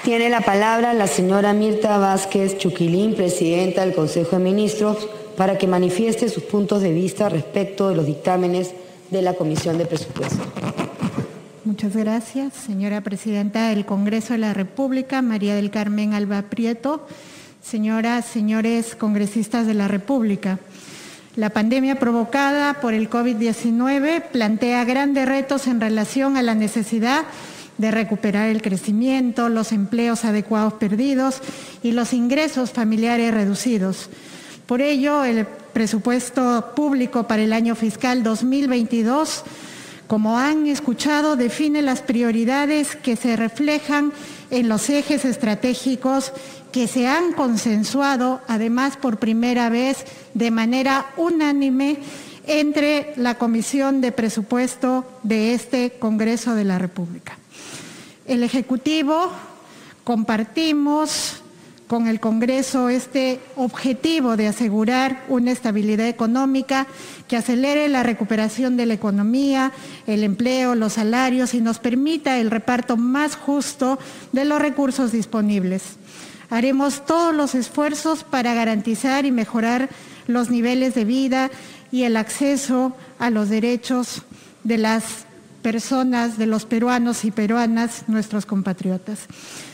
Tiene la palabra la señora Mirta Vázquez Chuquilín, presidenta del Consejo de Ministros, para que manifieste sus puntos de vista respecto de los dictámenes de la Comisión de Presupuesto. Muchas gracias, señora presidenta del Congreso de la República, María del Carmen Alba Prieto, señoras, señores congresistas de la República. La pandemia provocada por el COVID-19 plantea grandes retos en relación a la necesidad de recuperar el crecimiento, los empleos adecuados perdidos y los ingresos familiares reducidos. Por ello, el presupuesto público para el año fiscal 2022, como han escuchado, define las prioridades que se reflejan en los ejes estratégicos que se han consensuado, además por primera vez de manera unánime entre la Comisión de Presupuesto de este Congreso de la República. El Ejecutivo compartimos con el Congreso este objetivo de asegurar una estabilidad económica que acelere la recuperación de la economía, el empleo, los salarios y nos permita el reparto más justo de los recursos disponibles. Haremos todos los esfuerzos para garantizar y mejorar los niveles de vida y el acceso a los derechos de las personas, de los peruanos y peruanas, nuestros compatriotas.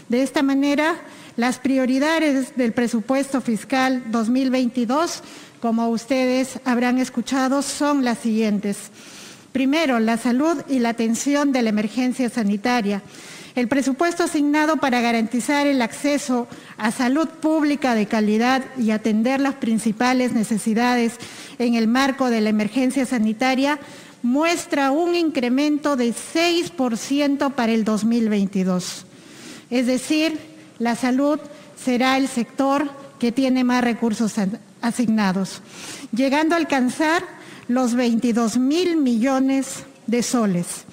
De esta manera, las prioridades del presupuesto fiscal 2022, como ustedes habrán escuchado, son las siguientes. Primero, la salud y la atención de la emergencia sanitaria. El presupuesto asignado para garantizar el acceso a salud pública de calidad y atender las principales necesidades en el marco de la emergencia sanitaria muestra un incremento de 6% para el 2022. Es decir, la salud será el sector que tiene más recursos asignados, llegando a alcanzar los 22.000 millones de soles.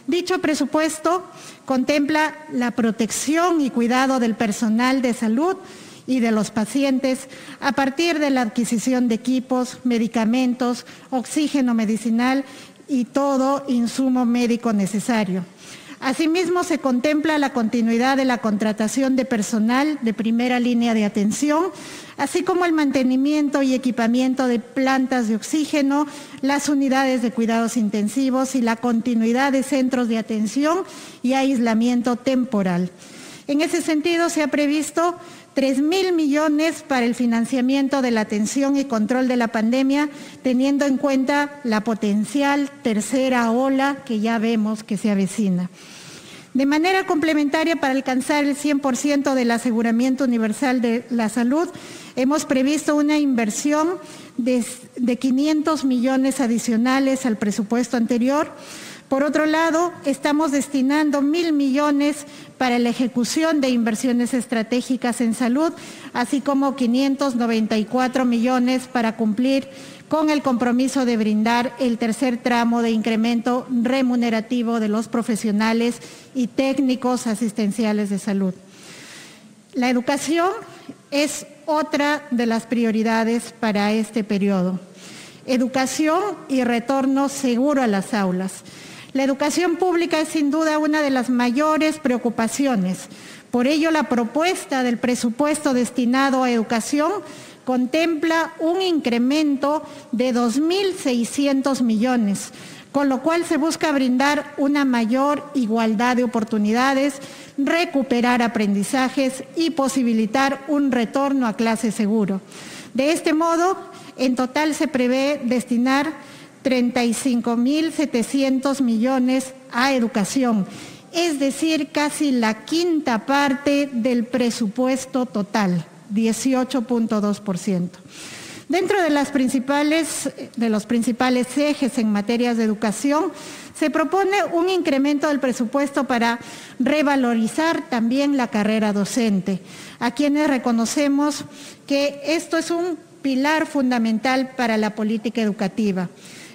Dicho presupuesto contempla la protección y cuidado del personal de salud y de los pacientes a partir de la adquisición de equipos, medicamentos, oxígeno medicinal y todo insumo médico necesario. Asimismo, se contempla la continuidad de la contratación de personal de primera línea de atención, así como el mantenimiento y equipamiento de plantas de oxígeno, las unidades de cuidados intensivos y la continuidad de centros de atención y aislamiento temporal. En ese sentido, se ha previsto 3.000 millones para el financiamiento de la atención y control de la pandemia, teniendo en cuenta la potencial tercera ola que ya vemos que se avecina. De manera complementaria, para alcanzar el 100% del aseguramiento universal de la salud, hemos previsto una inversión de 500 millones adicionales al presupuesto anterior. Por otro lado, estamos destinando 1.000 millones para la ejecución de inversiones estratégicas en salud, así como 594 millones para cumplir con el compromiso de brindar el tercer tramo de incremento remunerativo de los profesionales y técnicos asistenciales de salud. La educación es otra de las prioridades para este periodo. Educación y retorno seguro a las aulas. La educación pública es sin duda una de las mayores preocupaciones. Por ello, la propuesta del presupuesto destinado a educación contempla un incremento de 2.600 millones, con lo cual se busca brindar una mayor igualdad de oportunidades, recuperar aprendizajes y posibilitar un retorno a clase seguro. De este modo, en total se prevé destinar 35.700 millones a educación, es decir, casi la quinta parte del presupuesto total, 18.2%. Dentro de los principales ejes en materias de educación, se propone un incremento del presupuesto para revalorizar también la carrera docente, a quienes reconocemos que esto es un pilar fundamental para la política educativa.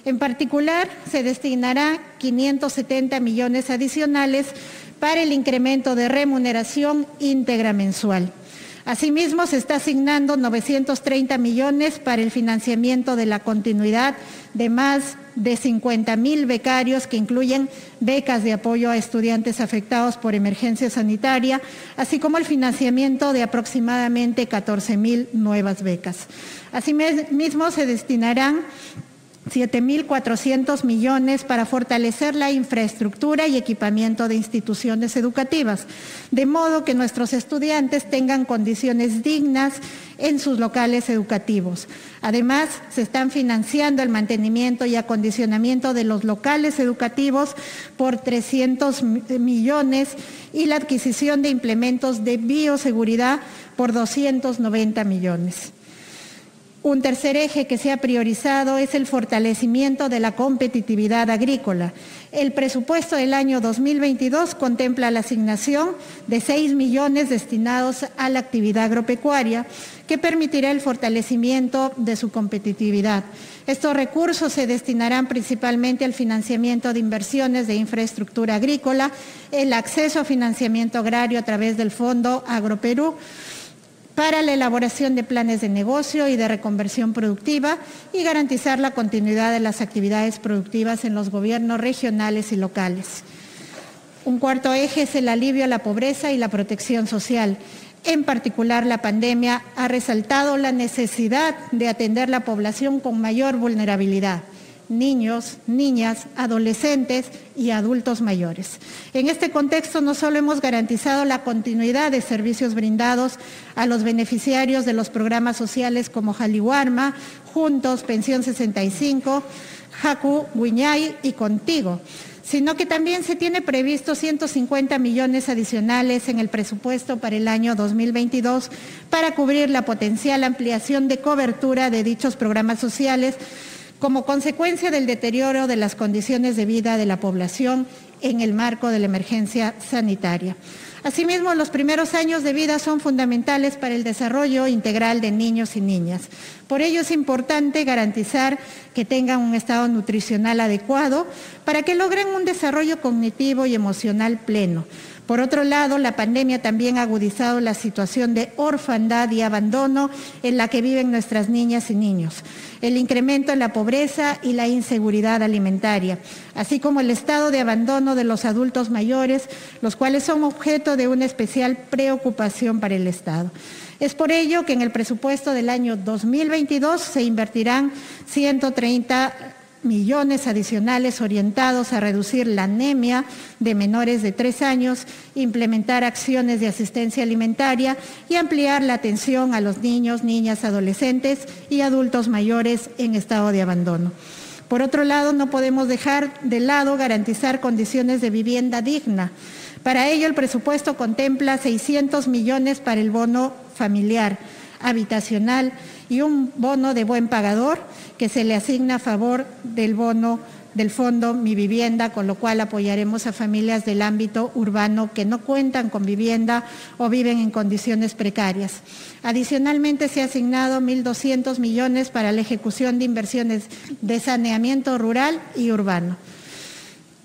En particular, se destinará 570 millones adicionales para el incremento de remuneración íntegra mensual. Asimismo, se está asignando 930 millones para el financiamiento de la continuidad de más de 50,000 becarios que incluyen becas de apoyo a estudiantes afectados por emergencia sanitaria, así como el financiamiento de aproximadamente 14,000 nuevas becas. Asimismo, se destinarán 7,400 millones para fortalecer la infraestructura y equipamiento de instituciones educativas, de modo que nuestros estudiantes tengan condiciones dignas en sus locales educativos. Además, se están financiando el mantenimiento y acondicionamiento de los locales educativos por 300 millones y la adquisición de implementos de bioseguridad por 290 millones. Un tercer eje que se ha priorizado es el fortalecimiento de la competitividad agrícola. El presupuesto del año 2022 contempla la asignación de 6 millones destinados a la actividad agropecuaria, que permitirá el fortalecimiento de su competitividad. Estos recursos se destinarán principalmente al financiamiento de inversiones de infraestructura agrícola, el acceso a financiamiento agrario a través del Fondo Agroperú, para la elaboración de planes de negocio y de reconversión productiva y garantizar la continuidad de las actividades productivas en los gobiernos regionales y locales. Un cuarto eje es el alivio a la pobreza y la protección social. En particular, la pandemia ha resaltado la necesidad de atender la población con mayor vulnerabilidad: niños, niñas, adolescentes y adultos mayores. En este contexto, no solo hemos garantizado la continuidad de servicios brindados a los beneficiarios de los programas sociales como Jaliwarma, Juntos, Pensión 65, Jacu, Guiñay y Contigo, sino que también se tiene previsto 150 millones adicionales en el presupuesto para el año 2022 para cubrir la potencial ampliación de cobertura de dichos programas sociales como consecuencia del deterioro de las condiciones de vida de la población en el marco de la emergencia sanitaria. Asimismo, los primeros años de vida son fundamentales para el desarrollo integral de niños y niñas. Por ello es importante garantizar que tengan un estado nutricional adecuado para que logren un desarrollo cognitivo y emocional pleno. Por otro lado, la pandemia también ha agudizado la situación de orfandad y abandono en la que viven nuestras niñas y niños, el incremento en la pobreza y la inseguridad alimentaria, así como el estado de abandono de los adultos mayores, los cuales son objeto de una especial preocupación para el Estado. Es por ello que en el presupuesto del año 2022 se invertirán 130 millones adicionales orientados a reducir la anemia de menores de 3 años, implementar acciones de asistencia alimentaria y ampliar la atención a los niños, niñas, adolescentes y adultos mayores en estado de abandono. Por otro lado, no podemos dejar de lado garantizar condiciones de vivienda digna. Para ello, el presupuesto contempla 600 millones para el bono familiar, habitacional y un bono de buen pagador que se le asigna a favor del bono del Fondo Mi Vivienda, con lo cual apoyaremos a familias del ámbito urbano que no cuentan con vivienda o viven en condiciones precarias. Adicionalmente, se ha asignado 1.200 millones para la ejecución de inversiones de saneamiento rural y urbano.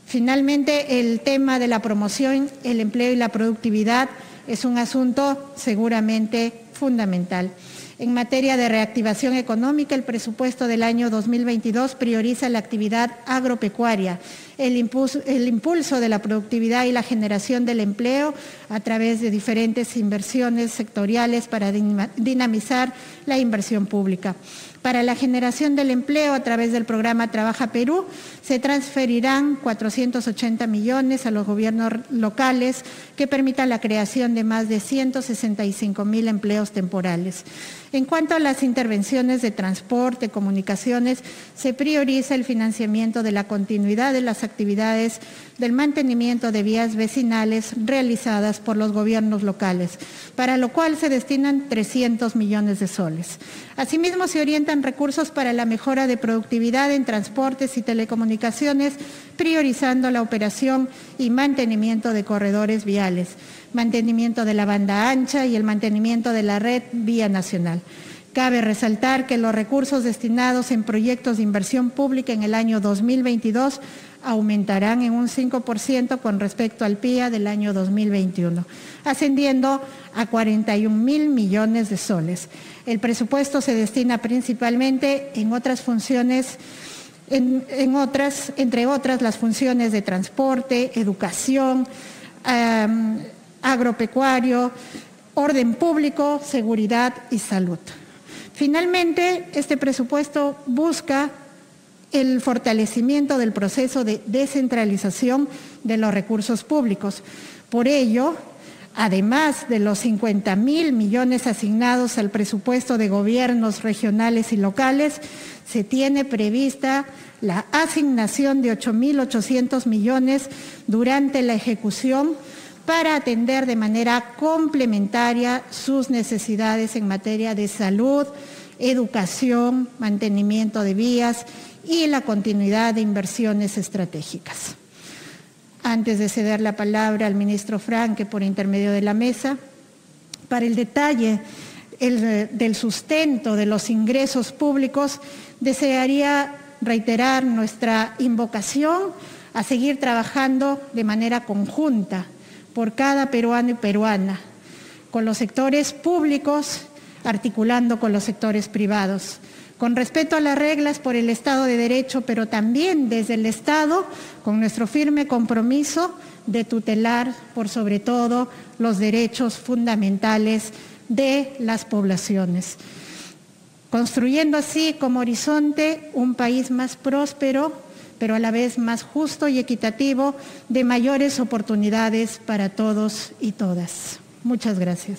Finalmente, el tema de la promoción, el empleo y la productividad es un asunto seguramente fundamental. En materia de reactivación económica, el presupuesto del año 2022 prioriza la actividad agropecuaria, el impulso de la productividad y la generación del empleo a través de diferentes inversiones sectoriales para dinamizar la inversión pública. Para la generación del empleo a través del programa Trabaja Perú, se transferirán 480 millones a los gobiernos locales que permitan la creación de más de 165,000 empleos temporales. En cuanto a las intervenciones de transporte, comunicaciones, se prioriza el financiamiento de la continuidad de las actividades del mantenimiento de vías vecinales realizadas por los gobiernos locales, para lo cual se destinan 300 millones de soles. Asimismo, se orientan recursos para la mejora de productividad en transportes y telecomunicaciones, priorizando la operación y mantenimiento de corredores viales, mantenimiento de la banda ancha y el mantenimiento de la red vía nacional. Cabe resaltar que los recursos destinados en proyectos de inversión pública en el año 2022 aumentarán en un 5% con respecto al PIA del año 2021, ascendiendo a 41.000 millones de soles. El presupuesto se destina principalmente en otras funciones, entre otras las funciones de transporte, educación, agropecuario, orden público, seguridad y salud. Finalmente, este presupuesto busca el fortalecimiento del proceso de descentralización de los recursos públicos. Por ello, además de los 50.000 millones asignados al presupuesto de gobiernos regionales y locales, se tiene prevista la asignación de 8.800 millones durante la ejecución para atender de manera complementaria sus necesidades en materia de salud, educación, mantenimiento de vías y la continuidad de inversiones estratégicas. Antes de ceder la palabra al ministro Franque por intermedio de la mesa, para el detalle del sustento de los ingresos públicos, desearía reiterar nuestra invocación a seguir trabajando de manera conjunta por cada peruano y peruana, con los sectores públicos, articulando con los sectores privados, con respeto a las reglas por el Estado de Derecho, pero también desde el Estado, con nuestro firme compromiso de tutelar, por sobre todo, los derechos fundamentales de las poblaciones, construyendo así como horizonte un país más próspero, pero a la vez más justo y equitativo, de mayores oportunidades para todos y todas. Muchas gracias.